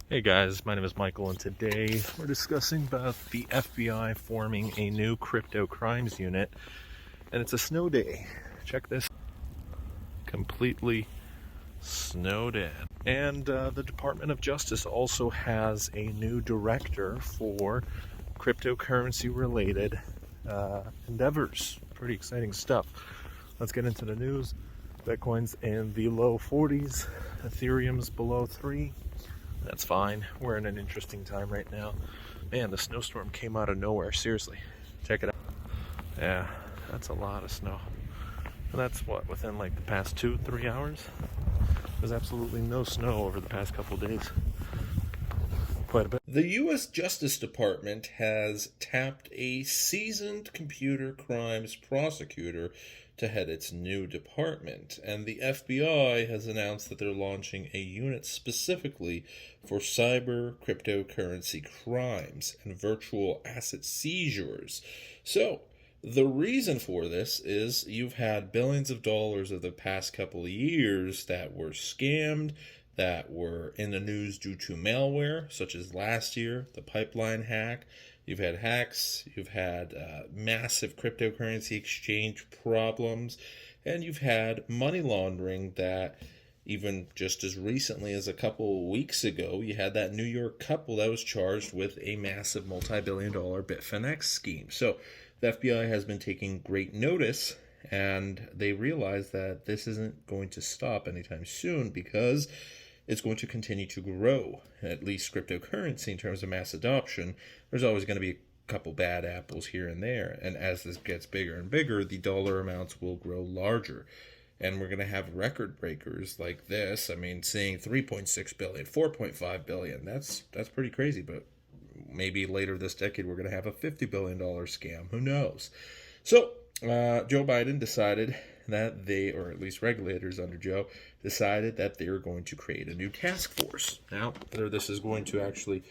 Hey guys, my name is Michael, and today we're discussing about the FBI forming a new crypto crimes unit, and it's a snow day. Check this, completely snowed in. And the Department of Justice also has a new director for cryptocurrency related endeavors. Pretty exciting stuff. Let's get into the news. Bitcoin's in the low 40s, Ethereum's below 3. That's fine. We're in an interesting time right now. Man, the snowstorm came out of nowhere. Seriously. Check it out. Yeah, that's a lot of snow. And that's what, within like the past 2-3 hours? There's absolutely no snow over the past couple days. Quite a bit. The U.S. Justice Department has tapped a seasoned computer crimes prosecutor to head its new department, and the FBI has announced that they're launching a unit specifically for cyber cryptocurrency crimes and virtual asset seizures. So, the reason for this is you've had billions of dollars of the past couple of years that were scammed, that were in the news due to malware, such as last year, the pipeline hack. You've had hacks, you've had massive cryptocurrency exchange problems, and you've had money laundering that even just as recently as a couple weeks ago, you had that New York couple that was charged with a massive multi-billion-dollar Bitfinex scheme. So the FBI has been taking great notice, and they realize that this isn't going to stop anytime soon because it's going to continue to grow, at least cryptocurrency in terms of mass adoption. There's always going to be a couple bad apples here and there, and as this gets bigger and bigger, the dollar amounts will grow larger. And we're going to have record breakers like this. I mean, seeing 3.6 billion, 4.5 billion, that's pretty crazy, but maybe later this decade we're going to have a $50 billion scam. Who knows? So, Joe Biden decided that they, or at least regulators under Joe, decided that they were going to create a new task force. Now, whether this is going to actually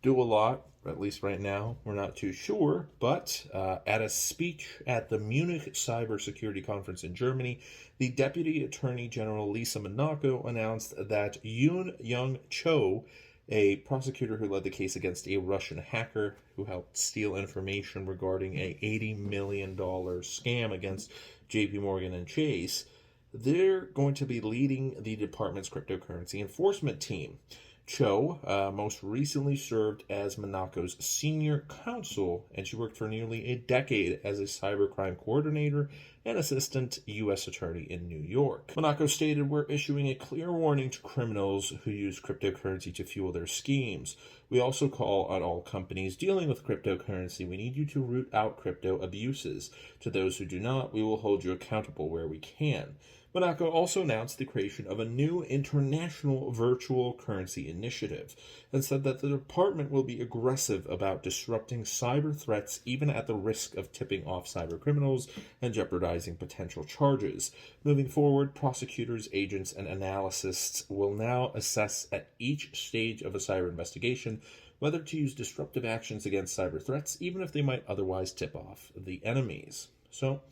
do a lot, at least right now, we're not too sure, but at a speech at the Munich Cybersecurity Conference in Germany, the Deputy Attorney General Lisa Monaco announced that Yoon Young Cho, a prosecutor who led the case against a Russian hacker who helped steal information regarding a $80 million scam against JP Morgan and Chase, they're going to be leading the department's cryptocurrency enforcement team. Cho most recently served as Monaco's senior counsel, and she worked for nearly a decade as a cybercrime coordinator and assistant U.S. attorney in New York. Monaco stated, "We're issuing a clear warning to criminals who use cryptocurrency to fuel their schemes. We also call on all companies dealing with cryptocurrency. We need you to root out crypto abuses. To those who do not, we will hold you accountable where we can." Monaco also announced the creation of a new international virtual currency initiative and said that the department will be aggressive about disrupting cyber threats even at the risk of tipping off cyber criminals and jeopardizing potential charges. Moving forward, prosecutors, agents, and analysts will now assess at each stage of a cyber investigation whether to use disruptive actions against cyber threats, even if they might otherwise tip off the enemies. So,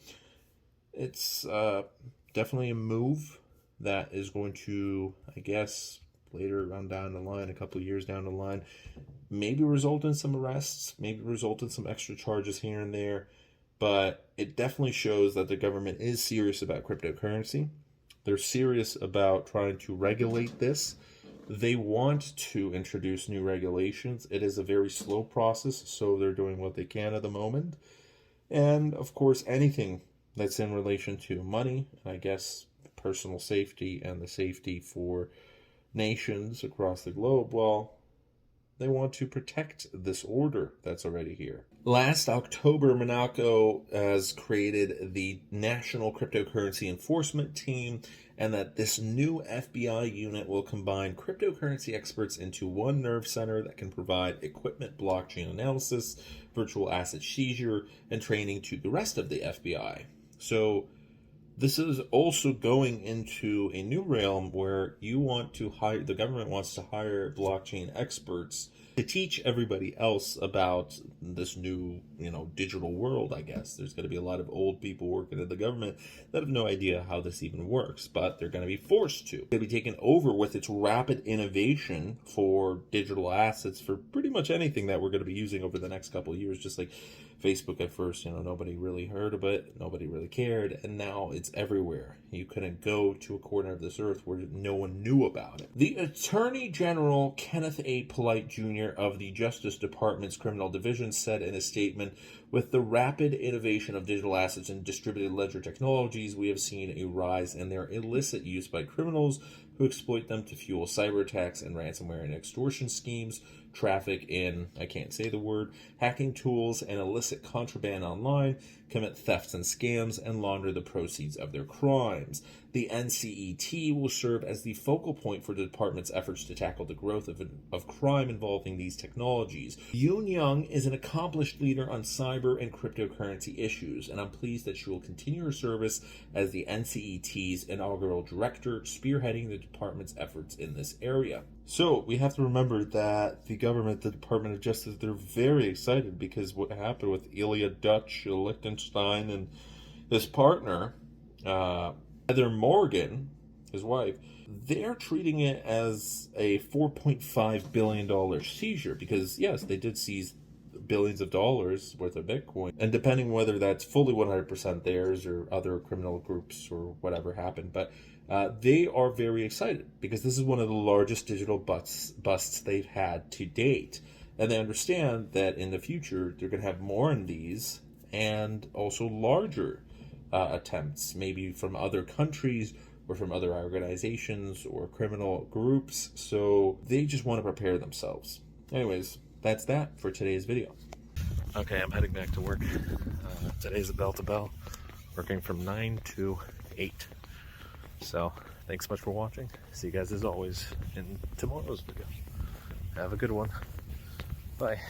it's definitely a move that is going to, I guess, later on down the line, a couple of years down the line, maybe result in some arrests, maybe result in some extra charges here and there, but it definitely shows that the government is serious about cryptocurrency. They're serious about trying to regulate this. They want to introduce new regulations. It is a very slow process, so they're doing what they can at the moment. And, of course, anything that's in relation to money, and I guess personal safety and the safety for nations across the globe, well, they want to protect this order that's already here. Last October, Monaco has created the National Cryptocurrency Enforcement Team, and that this new FBI unit will combine cryptocurrency experts into one nerve center that can provide equipment blockchain analysis, virtual asset seizure, and training to the rest of the FBI. So This is also going into a new realm where the government wants to hire blockchain experts to teach everybody else about this new, digital world, I guess. There's going to be a lot of old people working in the government that have no idea how this even works, but they're going to be forced to. They'll be taken over with its rapid innovation for digital assets for pretty much anything that we're going to be using over the next couple of years, just like Facebook at first, nobody really heard of it, nobody really cared, and now it's everywhere. You couldn't go to a corner of this earth where no one knew about it. The Attorney General Kenneth A. Polite Jr. of the Justice Department's Criminal Division said in a statement, "With the rapid innovation of digital assets and distributed ledger technologies, we have seen a rise in their illicit use by criminals who exploit them to fuel cyber attacks and ransomware and extortion schemes, traffic in, I can't say the word, hacking tools and illicit contraband online, commit thefts and scams, and launder the proceeds of their crimes. The NCET will serve as the focal point for the department's efforts to tackle the growth of crime involving these technologies. Yoon Young is an accomplished leader on cyber and cryptocurrency issues, and I'm pleased that she will continue her service as the NCET's inaugural director, spearheading the department's efforts in this area." So we have to remember that the government, the Department of Justice, they're very excited because what happened with Ilya Dutch, Liechtenstein, and his partner, Heather Morgan, his wife, they're treating it as a $4.5 billion seizure because, yes, they did seize billions of dollars worth of Bitcoin. And depending whether that's fully 100% theirs or other criminal groups or whatever happened, but they are very excited because this is one of the largest digital busts they've had to date. And they understand that in the future, they're going to have more in these and also larger attempts, maybe from other countries or from other organizations or criminal groups. So they just want to prepare themselves. Anyways, that's that for today's video. Okay, I'm heading back to work. Today's a bell to bell, working from 9 to 8. So, thanks so much for watching. See you guys as always in tomorrow's video. Have a good one. Bye.